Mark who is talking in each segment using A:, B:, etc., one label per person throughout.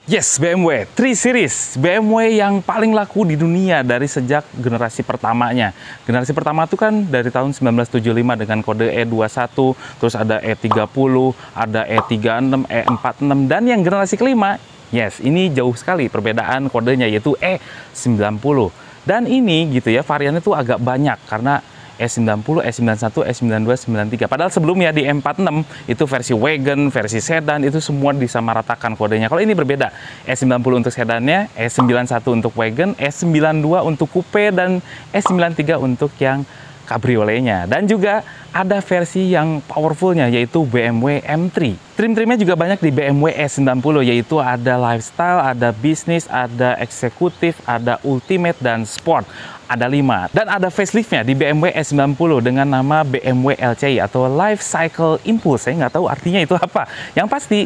A: Yes, BMW 3 Series. BMW yang paling laku di dunia dari sejak generasi pertamanya. Generasi pertama itu kan dari tahun 1975 dengan kode E21, terus ada E30, ada E36, E46, dan yang generasi kelima, yes, ini jauh sekali perbedaan kodenya, yaitu E90. Dan ini gitu ya, variannya tuh agak banyak karena E90, E91, E92, E93. Padahal sebelumnya di E46 itu versi wagon, versi sedan itu semua disamaratakan kodenya. Kalau ini berbeda. E90 untuk sedannya, E91 untuk wagon, E92 untuk coupe, dan E93 untuk yang cabrioletnya. Dan juga ada versi yang powerfulnya yaitu BMW M3. Trim-trimnya juga banyak di BMW E90, yaitu ada lifestyle, ada bisnis, ada eksekutif, ada ultimate, dan sport. Ada 5. Dan ada faceliftnya di BMW E90 dengan nama BMW LCI atau Life Cycle Impulse. Saya nggak tahu artinya itu apa. Yang pasti,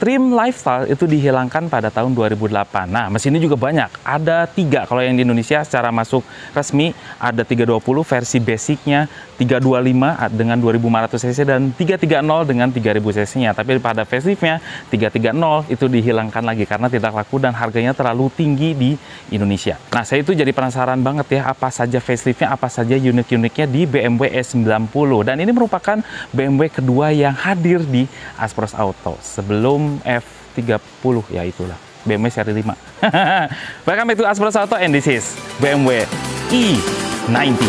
A: trim lifestyle itu dihilangkan pada tahun 2008. Nah, mesinnya juga banyak. Ada 3 kalau yang di Indonesia secara masuk resmi. Ada 320 versi basicnya, 325 dengan 2500 cc, dan 330 dengan 3000 cc-nya. Tapi pada faceliftnya, 330 itu dihilangkan lagi karena tidak laku dan harganya terlalu tinggi di Indonesia. Nah, saya itu jadi penasaran banget ya, apa saja faceliftnya, apa saja unik-uniknya di BMW E90. Dan ini merupakan BMW kedua yang hadir di Aspros Auto sebelum F30, ya itulah BMW seri 5. Welcome back to Aspros Auto, and this is BMW E90.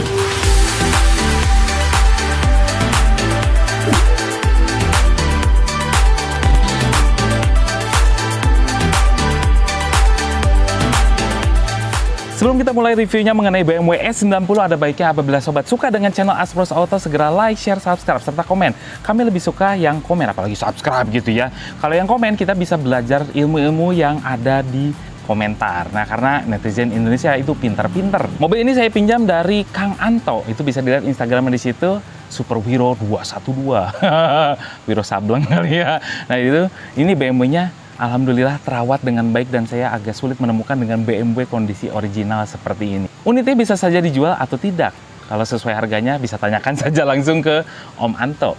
A: Sebelum kita mulai reviewnya mengenai BMW E90, ada baiknya apabila sobat suka dengan channel Aspros Auto, segera like, share, subscribe, serta komen. Kami lebih suka yang komen, apalagi subscribe gitu ya. Kalau yang komen, kita bisa belajar ilmu-ilmu yang ada di komentar. Nah, karena netizen Indonesia itu pinter-pinter. Mobil ini saya pinjam dari Kang Anto. Itu bisa dilihat Instagramnya di situ, Super Wiro 212. Wiro Sableng kali ya. Nah, ini BMW-nya alhamdulillah terawat dengan baik, dan saya agak sulit menemukan dengan BMW kondisi original seperti ini. Unitnya bisa saja dijual atau tidak. Kalau sesuai harganya bisa tanyakan saja langsung ke Om Anto.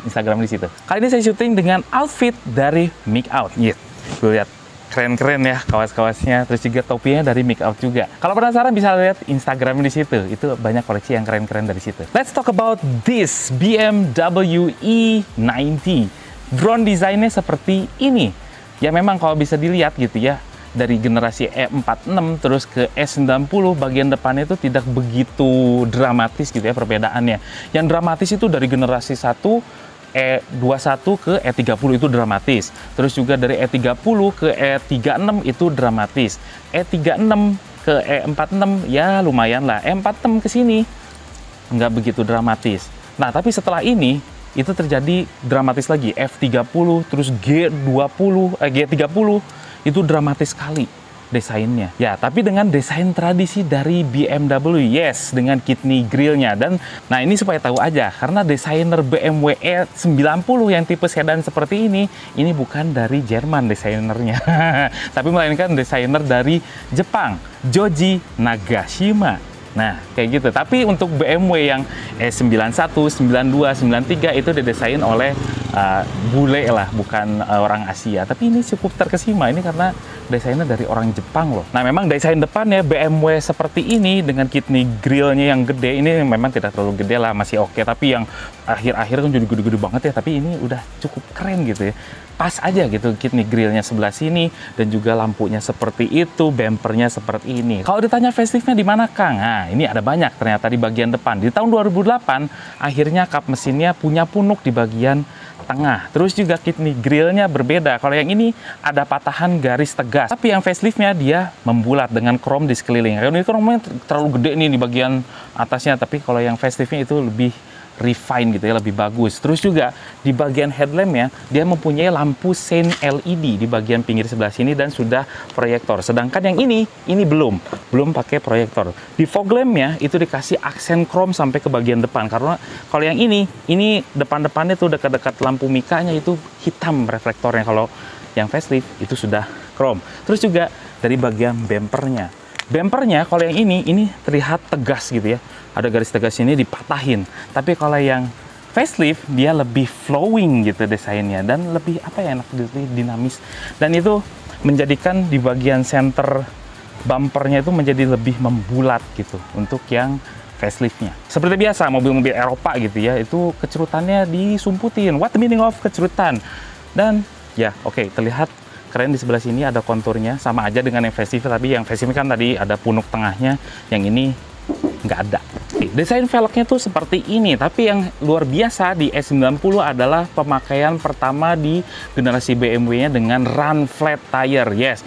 A: Instagram di situ. Kali ini saya syuting dengan outfit dari Make Out. Yes, lihat keren-keren ya kawas-kawasnya, terus juga topinya dari Make Out juga. Kalau penasaran bisa lihat Instagram di situ. Itu banyak koleksi yang keren-keren dari situ. Let's talk about this BMW E90. Drone desainnya seperti ini. Ya memang kalau bisa dilihat gitu ya, dari generasi E46 terus ke E90, bagian depannya itu tidak begitu dramatis gitu ya perbedaannya. Yang dramatis itu dari generasi 1 E21 ke E30 itu dramatis. Terus juga dari E30 ke E36 itu dramatis. E36 ke E46 ya lumayan lah. E46 ke sini nggak begitu dramatis. Nah, tapi setelah ini itu terjadi dramatis lagi, F30, terus G30 itu dramatis sekali desainnya. Ya, tapi dengan desain tradisi dari BMW, yes, dengan kidney grillnya. Dan nah, ini supaya tahu aja, karena desainer BMW E90 yang tipe sedan seperti ini bukan dari Jerman desainernya, tapi melainkan desainer dari Jepang, Joji Nagashima. Nah, kayak gitu. Tapi untuk BMW yang E91, 92, 93 itu didesain oleh bule lah, bukan orang Asia. Tapi ini cukup terkesima ini karena desainnya dari orang Jepang loh. Nah, memang desain depannya BMW seperti ini dengan kidney grillnya yang gede, ini memang tidak terlalu gede lah, masih oke. Tapi yang akhir-akhir kan jadi gede-gede banget ya. Tapi ini udah cukup keren gitu ya. Pas aja gitu, kidney grillnya sebelah sini, dan juga lampunya seperti itu, bumpernya seperti ini. Kalau ditanya faceliftnya di mana, Kang? Nah, ini ada banyak ternyata di bagian depan. Di tahun 2008, akhirnya kap mesinnya punya punuk di bagian tengah. Terus juga kidney grillnya berbeda. Kalau yang ini ada patahan garis tegas. Tapi yang faceliftnya dia membulat dengan chrome di sekeliling. Ini chrome-nya terlalu gede nih di bagian atasnya. Tapi kalau yang faceliftnya itu lebih refine gitu ya, lebih bagus. Terus juga di bagian headlampnya dia mempunyai lampu sein LED di bagian pinggir sebelah sini dan sudah proyektor. Sedangkan yang ini belum pakai proyektor. Di fog lampnya itu dikasih aksen chrome sampai ke bagian depan, karena kalau yang ini depan-depannya tuh dekat-dekat lampu mikanya itu hitam reflektornya. Kalau yang facelift itu sudah chrome. Terus juga dari bagian bumpernya kalau yang ini terlihat tegas gitu ya. Ada garis tegas ini dipatahin. Tapi kalau yang facelift dia lebih flowing gitu desainnya, dan lebih apa ya, enak, dinamis. Dan itu menjadikan di bagian center bumpernya itu menjadi lebih membulat gitu untuk yang faceliftnya. Seperti biasa mobil-mobil Eropa gitu ya, itu kecerutannya disumputin. What the meaning of kecerutan? Dan ya oke, terlihat keren di sebelah sini ada konturnya, sama aja dengan yang facelift, tapi yang facelift kan tadi ada punuk tengahnya, yang ini nggak ada. Desain velgnya tuh seperti ini, tapi yang luar biasa di S90 adalah pemakaian pertama di generasi BMW-nya dengan run flat tire. Yes,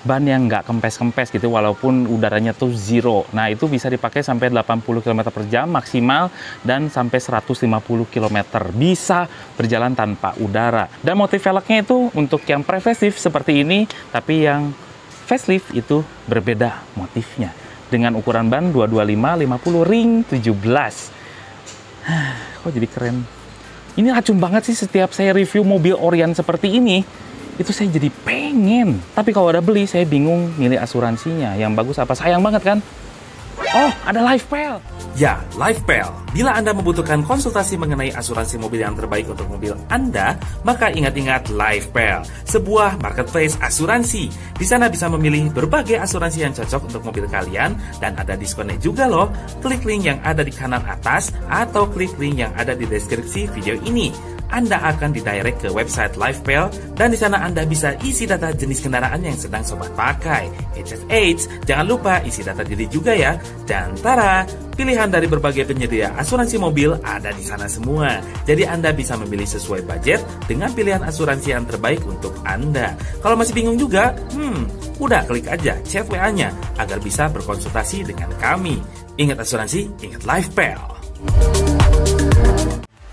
A: ban yang nggak kempes-kempes gitu, walaupun udaranya tuh zero. Nah, itu bisa dipakai sampai 80 km per jam maksimal dan sampai 150 km. Bisa berjalan tanpa udara. Dan motif velgnya itu untuk yang pre-facelift seperti ini, tapi yang facelift itu berbeda motifnya. Dengan ukuran ban 225/50 ring 17. Kok jadi keren? Ini racun banget sih, setiap saya review mobil Orion seperti ini, itu saya jadi pengen. Tapi kalau udah beli, saya bingung milih asuransinya. Yang bagus apa? Sayang banget kan? Oh, ada LifePal.
B: Ya, LifePal. Bila Anda membutuhkan konsultasi mengenai asuransi mobil yang terbaik untuk mobil Anda, maka ingat-ingat LifePal, sebuah marketplace asuransi. Di sana bisa memilih berbagai asuransi yang cocok untuk mobil kalian, dan ada diskonnya juga loh. Klik link yang ada di kanan atas atau klik link yang ada di deskripsi video ini. Anda akan didirect ke website LifePal, dan di sana Anda bisa isi data jenis kendaraan yang sedang sobat pakai. Jangan lupa isi data diri juga ya. Dan tara, pilihan dari berbagai penyedia asuransi mobil ada di sana semua. Jadi Anda bisa memilih sesuai budget dengan pilihan asuransi yang terbaik untuk Anda. Kalau masih bingung juga, udah klik aja chat WA-nya agar bisa berkonsultasi dengan kami. Ingat asuransi, ingat LifePal.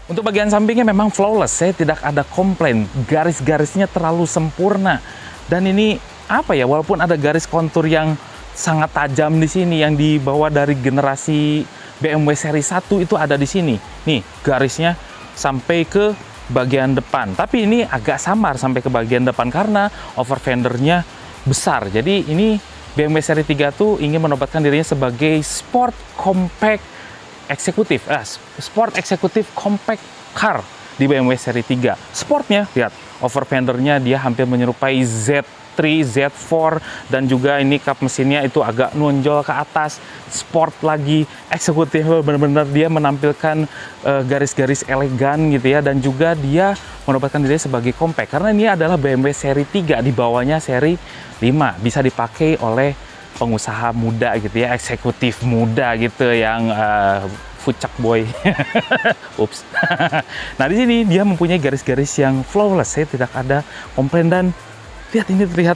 A: Untuk bagian sampingnya memang flawless, saya tidak ada komplain. Garis-garisnya terlalu sempurna. Dan ini apa ya, walaupun ada garis kontur yang sangat tajam di sini yang dibawa dari generasi BMW seri 1 itu ada di sini. Nih, garisnya sampai ke bagian depan. Tapi ini agak samar sampai ke bagian depan karena over fendernya besar. Jadi ini BMW seri 3 tuh ingin menobatkan dirinya sebagai sport compact eksekutif, sport eksekutif compact car di BMW seri 3. Sportnya, lihat, over fendernya dia hampir menyerupai Z3, Z4, dan juga ini kap mesinnya itu agak nonjol ke atas, sport lagi, eksekutif, benar-benar dia menampilkan garis-garis elegan gitu ya, dan juga dia menobatkan dirinya sebagai compact, karena ini adalah BMW seri 3, di bawahnya seri 5, bisa dipakai oleh pengusaha muda gitu ya, eksekutif muda gitu yang fucek boy. Ups. Nah, di sini dia mempunyai garis-garis yang flawless, saya tidak ada komplain, dan lihat ini terlihat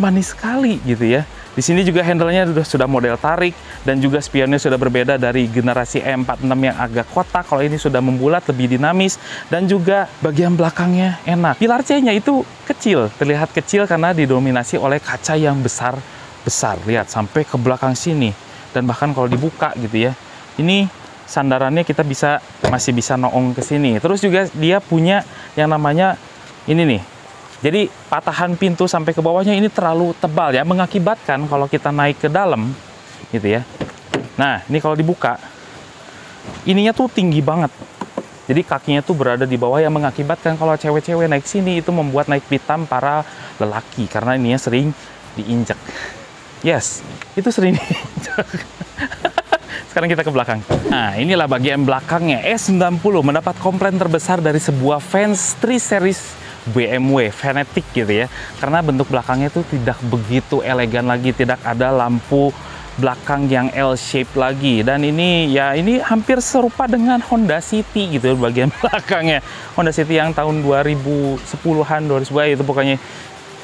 A: manis sekali gitu ya. Di sini juga handle-nya sudah model tarik, dan juga spionnya sudah berbeda dari generasi E46 yang agak kotak. Kalau ini sudah membulat, lebih dinamis, dan juga bagian belakangnya enak. Pilar C-nya itu kecil, terlihat kecil karena didominasi oleh kaca yang besar. Lihat sampai ke belakang sini, dan bahkan kalau dibuka gitu ya, ini sandarannya kita masih bisa noong ke sini. Terus juga dia punya yang namanya ini nih, jadi patahan pintu sampai ke bawahnya ini terlalu tebal ya, mengakibatkan kalau kita naik ke dalam gitu ya. Nah, ini kalau dibuka, ininya tuh tinggi banget, jadi kakinya tuh berada di bawah, yang mengakibatkan kalau cewek-cewek naik sini itu membuat naik pitam para lelaki karena ininya sering diinjak. Yes, itu sering diinjak. Sekarang kita ke belakang. Nah, inilah bagian belakangnya. S90 mendapat komplain terbesar dari sebuah fans 3 series BMW fanatik gitu ya. Karena bentuk belakangnya itu tidak begitu elegan lagi, tidak ada lampu belakang yang L-shape lagi. Dan ini ya, ini hampir serupa dengan Honda City gitu bagian belakangnya. Honda City yang tahun 2010-an, 2000 itu pokoknya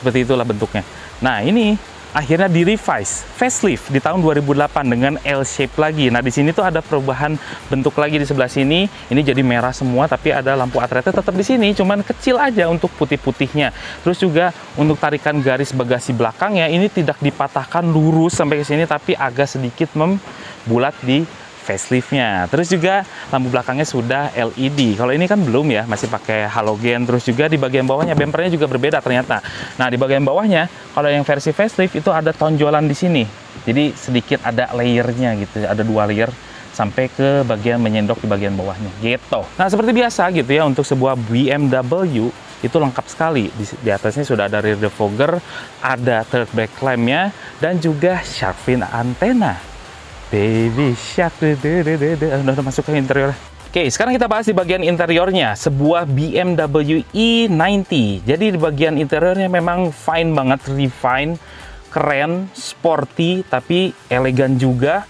A: seperti itulah bentuknya. Nah, ini akhirnya di-revise, facelift di tahun 2008 dengan L-shape lagi. Nah, di sini tuh ada perubahan bentuk lagi di sebelah sini. Ini jadi merah semua, tapi ada lampu atretnya tetap di sini, cuman kecil aja untuk putih-putihnya. Terus juga untuk tarikan garis bagasi belakangnya ini tidak dipatahkan lurus sampai ke sini, tapi agak sedikit membulat di faceliftnya. Terus juga lampu belakangnya sudah LED. Kalau ini kan belum ya, masih pakai halogen. Terus juga di bagian bawahnya bempernya juga berbeda ternyata. Nah, di bagian bawahnya kalau yang versi facelift itu ada tonjolan di sini. Jadi sedikit ada layernya gitu, ada 2 layer sampai ke bagian menyendok di bagian bawahnya gitu. Nah, seperti biasa gitu ya, untuk sebuah BMW itu lengkap sekali. Di atasnya sudah ada rear defogger, ada third brake clamp-nya, dan juga shark fin antena. Baby shark, udah masuk ke interior. Oke, sekarang kita bahas di bagian interiornya. Sebuah BMW E90. Jadi di bagian interiornya memang fine banget, refine, keren, sporty, tapi elegan juga.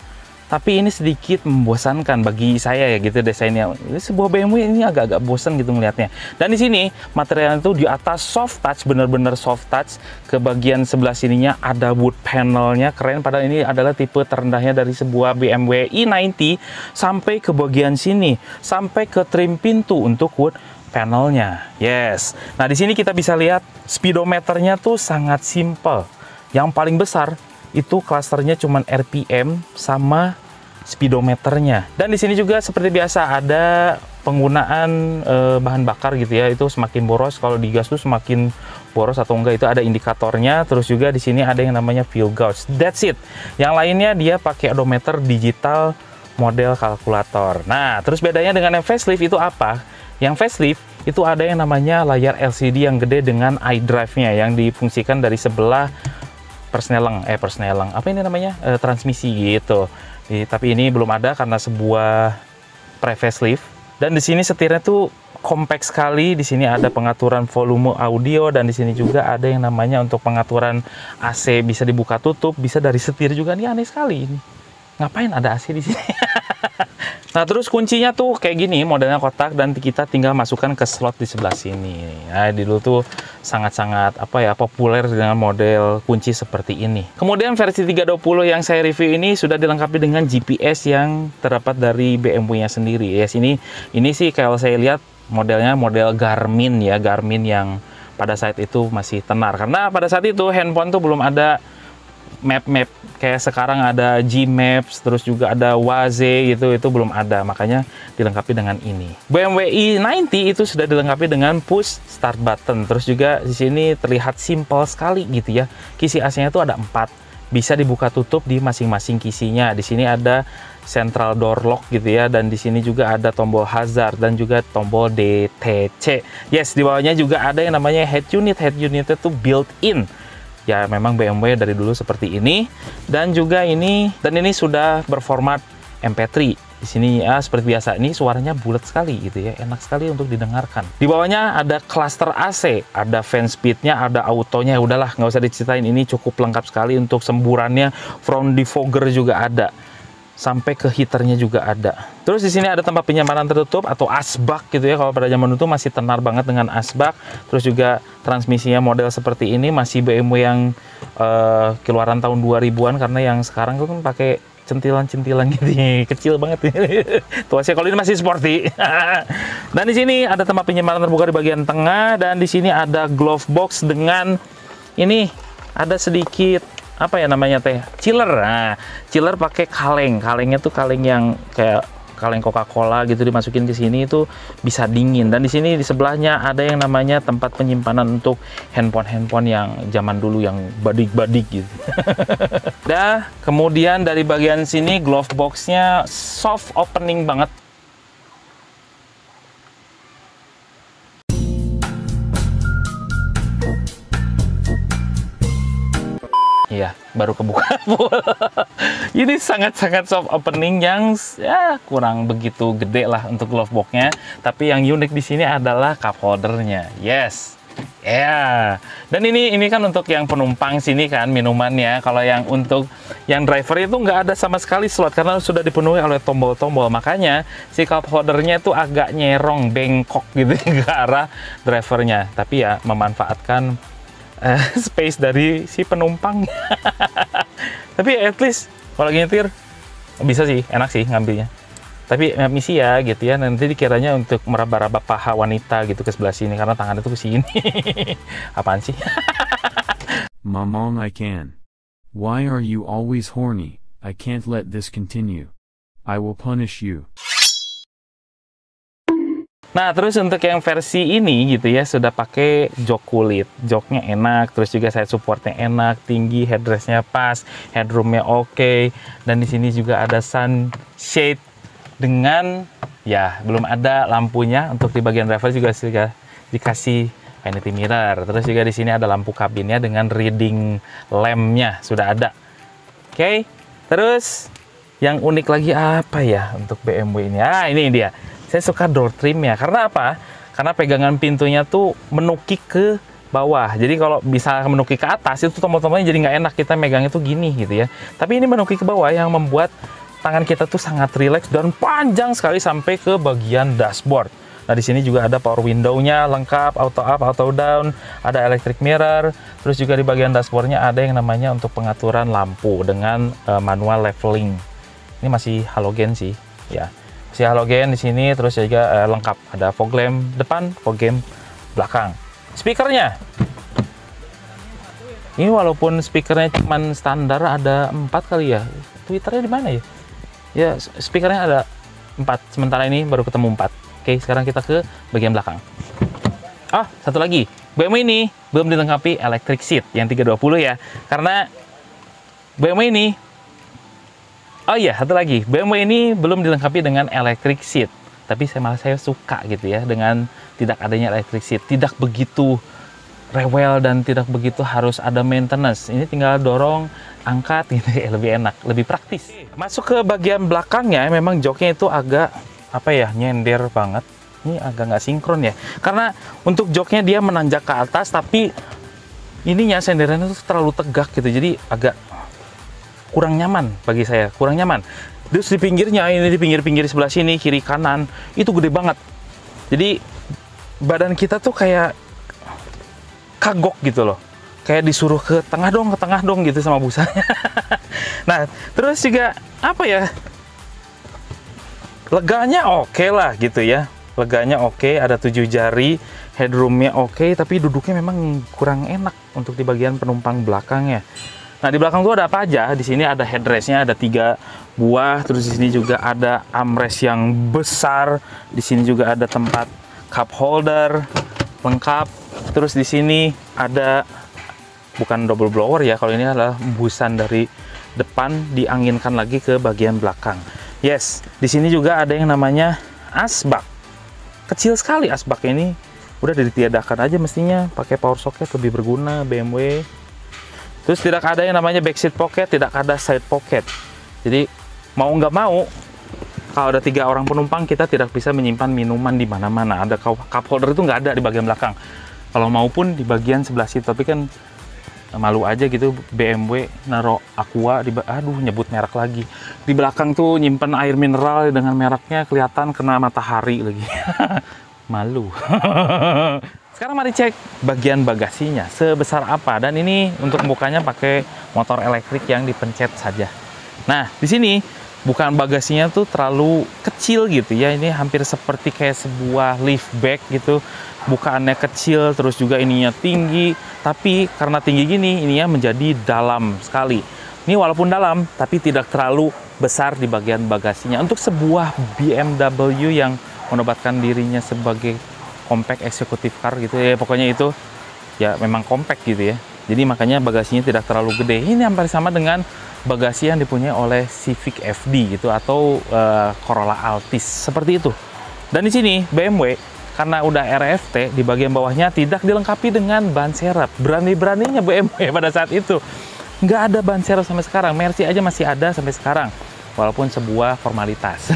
A: Tapi ini sedikit membosankan bagi saya ya gitu desainnya. Sebuah BMW ini agak-agak bosan gitu melihatnya. Dan di sini materialnya itu di atas soft touch, bener-bener soft touch. Ke bagian sebelah sininya ada wood panelnya, keren. Padahal ini adalah tipe terendahnya dari sebuah BMW E90 sampai ke bagian sini, sampai ke trim pintu untuk wood panelnya. Yes. Nah di sini kita bisa lihat speedometernya tuh sangat simple. Yang paling besar itu klasternya cuman RPM sama speedometernya. Dan di sini juga seperti biasa ada penggunaan bahan bakar gitu ya. Itu semakin boros, kalau digas tuh semakin boros atau enggak itu ada indikatornya. Terus juga di sini ada yang namanya fuel gauge. That's it. Yang lainnya dia pakai odometer digital model kalkulator. Nah, terus bedanya dengan yang facelift itu apa? Yang facelift itu ada yang namanya layar LCD yang gede dengan iDrive-nya yang difungsikan dari sebelah persneleng, apa ini namanya, transmisi gitu. Tapi ini belum ada karena sebuah pre-facelift. Dan di sini setirnya tuh compact sekali. Di sini ada pengaturan volume audio dan di sini juga ada yang namanya untuk pengaturan AC, bisa dibuka tutup, bisa dari setir juga. Ini aneh sekali ini. Ngapain ada AC di sini? Nah, terus kuncinya tuh kayak gini, modelnya kotak dan kita tinggal masukkan ke slot di sebelah sini. Nah, dulu tuh sangat-sangat populer dengan model kunci seperti ini. Kemudian versi 320 yang saya review ini sudah dilengkapi dengan GPS yang terdapat dari BMW-nya sendiri. Ya, ini sih kalau saya lihat modelnya model Garmin ya, Garmin yang pada saat itu masih tenar. Karena pada saat itu handphone tuh belum ada map kayak sekarang ada Gmaps, terus juga ada Waze gitu, itu belum ada, makanya dilengkapi dengan ini. BMW E90 itu sudah dilengkapi dengan push start button, terus juga di sini terlihat simple sekali gitu ya. Kisi AC-nya itu ada 4, bisa dibuka tutup di masing-masing kisinya. Di sini ada central door lock gitu ya, dan di sini juga ada tombol hazard dan juga tombol DTC. Yes, di bawahnya juga ada yang namanya head unit. Head unitnya tuh built-in. Ya memang BMW dari dulu seperti ini. Dan juga ini sudah berformat MP3. Di sini ya seperti biasa, ini suaranya bulat sekali gitu ya, enak sekali untuk didengarkan. Di bawahnya ada cluster AC, ada fan speednya, ada autonya. Udahlah, nggak usah diceritain, ini cukup lengkap sekali. Untuk semburannya, front defogger juga ada, sampai ke heaternya juga ada. Terus di sini ada tempat penyamaran tertutup atau asbak gitu ya. Kalau pada zaman itu masih tenar banget dengan asbak. Terus juga transmisinya model seperti ini, masih BMW yang keluaran tahun 2000-an, karena yang sekarang kan pakai centilan-centilan gitu, kecil banget. Tuh sih, kalau ini masih sporty. Dan di sini ada tempat penyamaran terbuka di bagian tengah, dan di sini ada glove box dengan ini ada sedikit chiller. Nah, chiller pakai kalengnya tuh kaleng yang kayak kaleng Coca-Cola gitu, dimasukin ke sini itu bisa dingin. Dan di sini di sebelahnya ada yang namanya tempat penyimpanan untuk handphone yang zaman dulu yang badik-badik gitu. Dah, kemudian dari bagian sini glove box-nya soft opening banget. Iya, baru kebuka. Ini sangat-sangat soft opening yang ya kurang begitu gede lah untuk glove box-nya. Tapi yang unik di sini adalah cup holder-nya. Yes. Ya. Yeah. Dan ini kan untuk yang penumpang sini kan minumannya. Kalau yang untuk yang driver itu nggak ada sama sekali slot karena sudah dipenuhi oleh tombol-tombol. Makanya si cup holder-nya itu agak nyerong, bengkok gitu ke arah drivernya. Tapi ya memanfaatkan space dari si penumpang. Tapi at least kalau lagi nyetir bisa sih, enak sih ngambilnya. Tapi misi ya gitu ya, nanti dikiranya untuk meraba-raba paha wanita gitu ke sebelah sini karena tangannya tuh ke sini. Apaan sih?
C: Mamong, I can. Why are you always horny? I can't let this continue. I will punish you.
A: Nah, terus untuk yang versi ini gitu ya, sudah pakai jok kulit. Joknya enak, terus juga side supportnya enak, tinggi, headrestnya pas, headroomnya oke. Dan di sini juga ada sunshade dengan, ya belum ada lampunya. Untuk di bagian driver juga sudah dikasih vanity mirror. Terus juga di sini ada lampu kabinnya dengan reading lampnya sudah ada. Oke, terus yang unik lagi apa ya untuk BMW ini? Ah, ini dia. Saya suka door trim ya. Karena apa? Karena pegangan pintunya tuh menukik ke bawah. Jadi kalau bisa menukik ke atas itu tombol-tombolnya jadi nggak enak, kita megangnya tuh gini gitu ya. Tapi ini menukik ke bawah yang membuat tangan kita tuh sangat rileks dan panjang sekali sampai ke bagian dashboard. Nah, di sini juga ada power window-nya lengkap, auto up, auto down, ada electric mirror, terus juga di bagian dashboard-nya ada yang namanya untuk pengaturan lampu dengan manual leveling. Ini masih halogen sih, ya. Masih halogen di sini, terus juga lengkap, ada fog lamp depan, fog lamp belakang. Speakernya, ini walaupun speakernya cuman standar ada 4 kali ya. Twitternya di mana ya? Ya, speakernya ada 4, sementara ini baru ketemu 4. Oke, sekarang kita ke bagian belakang. Ah, satu lagi. BMW ini belum dilengkapi electric seat yang 320 ya. Karena BMW ini, oh iya, satu lagi. BMW ini belum dilengkapi dengan electric seat. Tapi saya suka gitu ya dengan tidak adanya electric seat. Tidak begitu rewel dan tidak begitu harus ada maintenance. Ini tinggal dorong, angkat gitu ya, lebih enak, lebih praktis. Masuk ke bagian belakangnya, memang joknya itu agak apa ya, nyender banget. Ini agak nggak sinkron ya, karena untuk joknya dia menanjak ke atas, tapi ininya senderannya itu terlalu tegak gitu, jadi agak kurang nyaman bagi saya, kurang nyaman. Terus di pinggirnya, ini di pinggir-pinggir sebelah sini, kiri kanan, itu gede banget. Jadi badan kita tuh kayak kagok gitu loh, kayak disuruh ke tengah dong gitu sama busanya. Nah, terus juga apa ya, leganya oke lah gitu ya, leganya oke, ada 7 jari, headroomnya oke, tapi duduknya memang kurang enak untuk di bagian penumpang belakangnya. Nah, di belakang tuh ada apa aja? Di sini ada headrestnya, ada 3 buah, terus di sini juga ada armrest yang besar, di sini juga ada tempat cup holder lengkap, terus di sini ada bukan double blower ya, kalau ini adalah embusan dari depan dianginkan lagi ke bagian belakang. Yes, di sini juga ada yang namanya asbak. Kecil sekali asbak ini, udah ditiadakan aja mestinya, pakai power socket lebih berguna BMW. Terus tidak ada yang namanya backseat pocket, tidak ada side pocket. Jadi mau nggak mau, kalau ada 3 orang penumpang kita tidak bisa menyimpan minuman di mana-mana. Ada cup holder itu nggak ada di bagian belakang. Kalau maupun di bagian sebelah situ, tapi kan malu aja gitu BMW naro Aqua di, aduh nyebut merek lagi, di belakang tuh nyimpen air mineral dengan mereknya, kelihatan kena matahari lagi. Malu. Sekarang mari cek bagian bagasinya sebesar apa, dan ini untuk bukanya pakai motor elektrik yang dipencet saja. Nah, di sini bukan bagasinya tuh terlalu kecil gitu ya, ini hampir seperti kayak sebuah liftback gitu. Bukaannya kecil, terus juga ininya tinggi, tapi karena tinggi gini, ininya menjadi dalam sekali. Ini walaupun dalam, tapi tidak terlalu besar di bagian bagasinya. Untuk sebuah BMW yang menobatkan dirinya sebagai compact executive car gitu ya, pokoknya itu ya memang compact gitu ya. Jadi makanya bagasinya tidak terlalu gede. Ini hampir sama dengan bagasi yang dipunyai oleh Civic FD gitu, atau Corolla Altis, seperti itu. Dan di sini BMW karena udah RFT, di bagian bawahnya tidak dilengkapi dengan ban serep. Berani-beraninya BMW pada saat itu. Nggak ada ban serep sampai sekarang. Mercy aja masih ada sampai sekarang. Walaupun sebuah formalitas.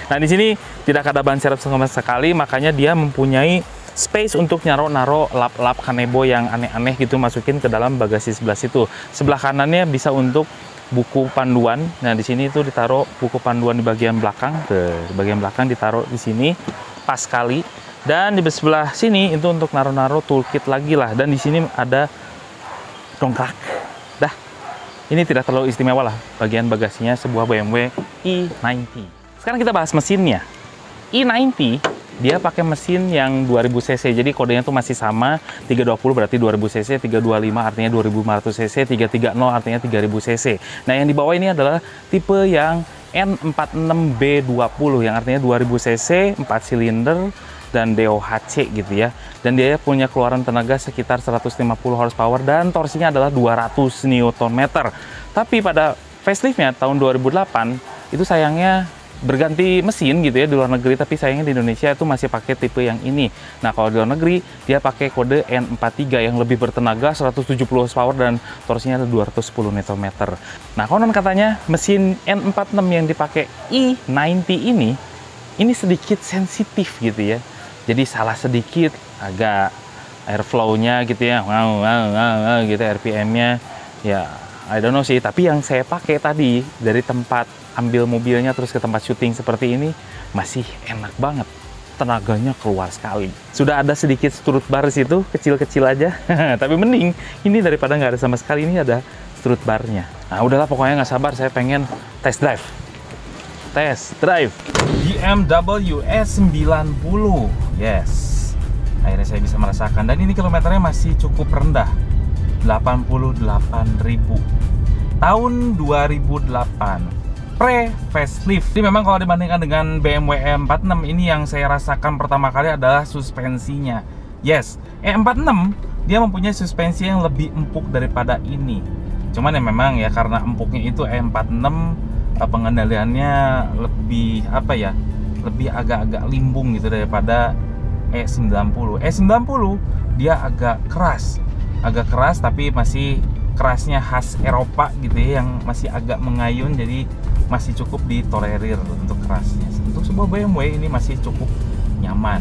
A: Nah, di sini tidak ada ban serep sama sekali, makanya dia mempunyai space untuk naro-naro lap-lap kanebo yang aneh-aneh gitu, masukin ke dalam bagasi sebelah situ. Sebelah kanannya bisa untuk buku panduan. Nah, di sini itu ditaruh buku panduan di bagian belakang. Di bagian belakang ditaruh di sini. Pas sekali. Dan di sebelah sini itu untuk naro-naro toolkit lagi lah, dan di sini ada dongkrak. Dah, ini tidak terlalu istimewa lah bagian bagasinya sebuah BMW i90. Sekarang kita bahas mesinnya. i90 dia pakai mesin yang 2000 cc, jadi kodenya tuh masih sama. 320 berarti 2000 cc, 325 artinya 2500 cc, 330 artinya 3000 cc. Nah, yang di bawah ini adalah tipe yang N46B20 yang artinya 2000 cc, 4 silinder dan DOHC gitu ya. Dan dia punya keluaran tenaga sekitar 150 horsepower dan torsinya adalah 200 Nm. Tapi pada faceliftnya tahun 2008 itu sayangnya berganti mesin gitu ya di luar negeri, tapi sayangnya di Indonesia itu masih pakai tipe yang ini. Nah, kalau di luar negeri dia pakai kode N43 yang lebih bertenaga, 170 horsepower dan torsinya ada 210 Nm. Nah, konon katanya mesin N46 yang dipakai E90 ini sedikit sensitif gitu ya. Jadi salah sedikit agak airflow-nya gitu ya, gitu RPM-nya ya I don't know sih, tapi yang saya pakai tadi dari tempat ambil mobilnya terus ke tempat syuting seperti ini masih enak banget. Tenaganya keluar sekali. Sudah ada sedikit strut bar situ, kecil-kecil aja. Tapi mending ini daripada nggak ada sama sekali, ini ada strut barnya. Nah udahlah, pokoknya nggak sabar, saya pengen test drive. Test drive BMW S90. Yes. Akhirnya saya bisa merasakan, dan ini kilometernya masih cukup rendah. 88.000 tahun 2008 pre-facelift. Jadi memang kalau dibandingkan dengan BMW E46 ini, yang saya rasakan pertama kali adalah suspensinya. Yes, E46 dia mempunyai suspensi yang lebih empuk daripada ini. Cuman ya memang ya karena empuknya itu, E46 pengendaliannya lebih apa ya, lebih agak-agak limbung gitu daripada E90. E90 dia agak keras tapi masih kerasnya khas Eropa gitu ya, yang masih agak mengayun, jadi masih cukup ditolerir untuk kerasnya. Untuk sebuah BMW ini masih cukup nyaman.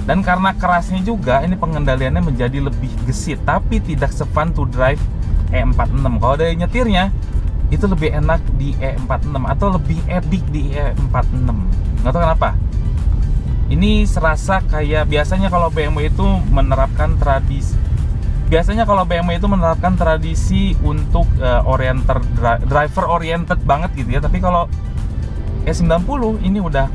A: Dan karena kerasnya juga, ini pengendaliannya menjadi lebih gesit, tapi tidak se-fun to drive E46. Kalau dari nyetirnya itu lebih enak di E46 atau lebih epic di E46. Nggak tahu kenapa. Ini serasa kayak biasanya kalau BMW itu menerapkan tradisi untuk driver oriented banget gitu ya. Tapi kalau E90 ini udah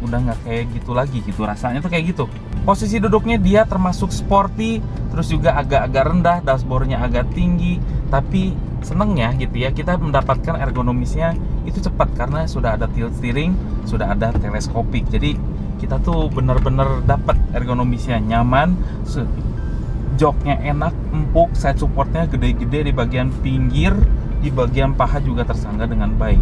A: nggak kayak gitu lagi gitu, rasanya tuh kayak gitu. Posisi duduknya dia termasuk sporty, terus juga agak-agak rendah, dashboardnya agak tinggi, tapi senengnya gitu ya, kita mendapatkan ergonomisnya itu cepat karena sudah ada tilt steering, sudah ada teleskopik. Jadi kita tuh bener-bener dapat ergonomisnya nyaman, joknya enak, empuk, side supportnya gede-gede di bagian pinggir, di bagian paha juga tersangga dengan baik.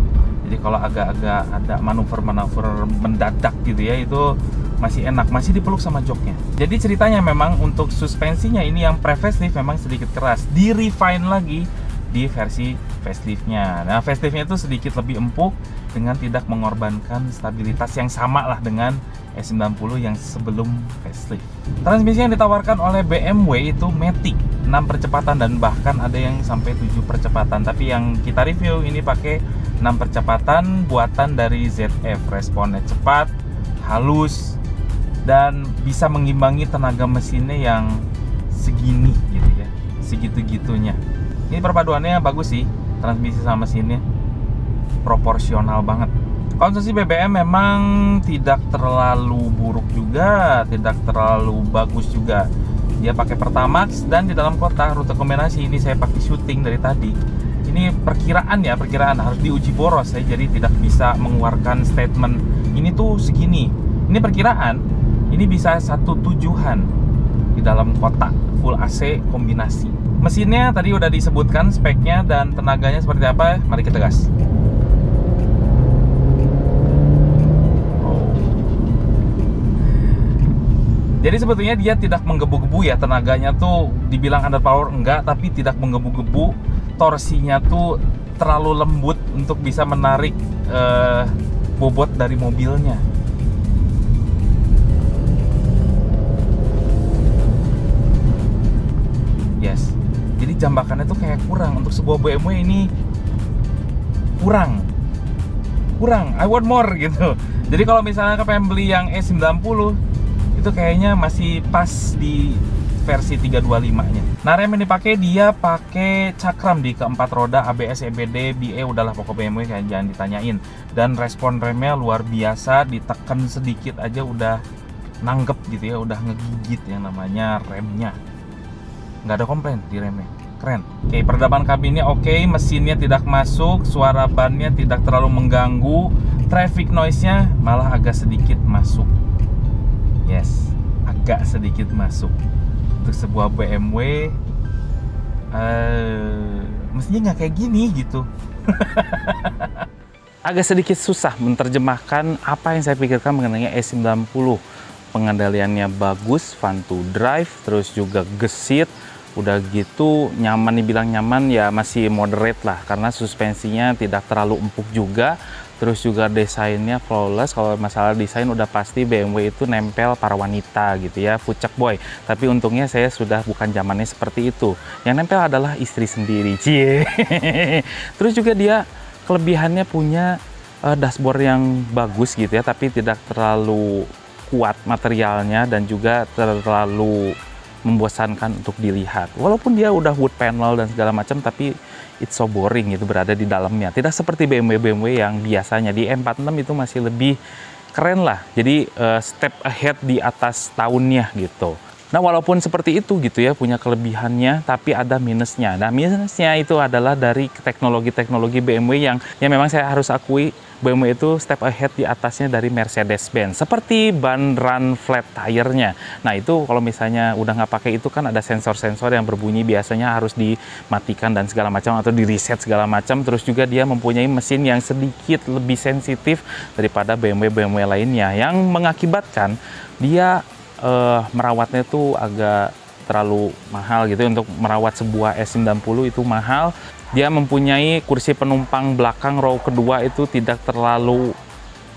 A: Jadi kalau agak-agak ada manuver-manuver mendadak gitu ya, itu masih enak, masih dipeluk sama joknya. Jadi ceritanya memang untuk suspensinya ini yang pre-facelift memang sedikit keras, di-refine lagi di versi faceliftnya. Nah, faceliftnya itu sedikit lebih empuk dengan tidak mengorbankan stabilitas yang sama lah dengan E90 yang sebelum facelift. Transmisi yang ditawarkan oleh BMW itu Matic 6 percepatan dan bahkan ada yang sampai 7 percepatan. Tapi yang kita review ini pakai 6 percepatan buatan dari ZF. Responnya cepat, halus, dan bisa mengimbangi tenaga mesinnya yang segini gitu ya, segitu-gitunya. Ini perpaduannya bagus sih, transmisi sama mesinnya proporsional banget. Konsumsi BBM memang tidak terlalu buruk juga, tidak terlalu bagus juga. Dia pakai Pertamax dan di dalam kota rute kombinasi ini saya pakai syuting dari tadi. Ini perkiraan harus diuji boros ya, jadi tidak bisa mengeluarkan statement ini tuh segini. Ini perkiraan, ini bisa 1 tujuan di dalam kota full AC kombinasi. Mesinnya tadi udah disebutkan speknya dan tenaganya seperti apa, mari kita gas. Jadi sebetulnya dia tidak menggebu-gebu ya, tenaganya tuh dibilang underpower enggak, tapi tidak menggebu-gebu. Torsinya tuh terlalu lembut untuk bisa menarik bobot dari mobilnya. Yes. Jadi jambakannya tuh kayak kurang. Untuk sebuah BMW ini kurang. I want more gitu. Jadi kalau misalnya pengen beli yang E90 itu kayaknya masih pas di versi 325-nya. Nah, rem yang dipakai dia pakai cakram di keempat roda, ABS, EBD, BE, udahlah pokok BMW kayak jangan ditanyain. Dan respon remnya luar biasa, ditekan sedikit aja udah nanggep gitu ya, udah ngegigit yang namanya remnya. Nggak ada komplain di remnya, keren. Oke, peredaman kabinnya oke, mesinnya tidak masuk, suara bannya tidak terlalu mengganggu, traffic noise-nya malah agak sedikit masuk. Yes, agak sedikit masuk. Untuk sebuah BMW mestinya nggak kayak gini gitu. agak sedikit susah menerjemahkan apa yang saya pikirkan mengenai E90. Pengendaliannya bagus, fun to drive, terus juga gesit, udah gitu nyaman, dibilang nyaman ya masih moderate lah, karena suspensinya tidak terlalu empuk juga. Terus juga desainnya flawless. Kalau masalah desain udah pasti BMW itu nempel para wanita gitu ya, fucek boy. Tapi untungnya saya sudah bukan zamannya seperti itu. Yang nempel adalah istri sendiri, cie. Terus juga dia kelebihannya punya dashboard yang bagus gitu ya, tapi tidak terlalu kuat materialnya dan juga terlalu membosankan untuk dilihat. Walaupun dia udah wood panel dan segala macam, tapi it's so boring gitu berada di dalamnya. Tidak seperti BMW yang biasanya. Di M46 itu masih lebih keren lah. Jadi step ahead di atas tahunnya gitu. Nah, walaupun seperti itu gitu ya, punya kelebihannya, tapi ada minusnya. Nah, minusnya itu adalah dari teknologi-teknologi BMW yang memang saya harus akui, BMW itu step ahead di atasnya dari Mercedes-Benz. Seperti ban run flat tire-nya. Nah, itu kalau misalnya udah nggak pakai itu kan ada sensor-sensor yang berbunyi, biasanya harus dimatikan dan segala macam, atau di-reset segala macam. Terus juga dia mempunyai mesin yang sedikit lebih sensitif daripada BMW lainnya, yang mengakibatkan dia merawatnya tuh agak terlalu mahal gitu. Untuk merawat sebuah S90 itu mahal. Dia mempunyai kursi penumpang belakang row kedua itu tidak terlalu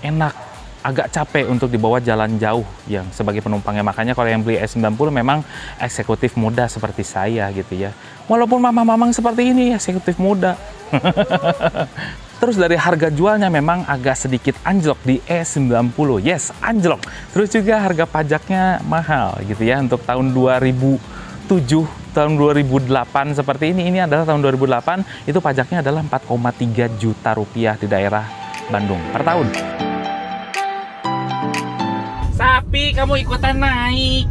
A: enak, agak capek untuk dibawa jalan jauh yang sebagai penumpangnya. Makanya kalau yang beli S90 memang eksekutif muda seperti saya gitu ya. Walaupun mamang-mamang seperti ini eksekutif muda. Terus dari harga jualnya memang agak sedikit anjlok di E90. Yes, anjlok. Terus juga harga pajaknya mahal gitu ya. Untuk tahun 2007, tahun 2008 seperti ini adalah tahun 2008, itu pajaknya adalah 4,3 juta rupiah di daerah Bandung per tahun.
D: Sapi, kamu ikutan naik.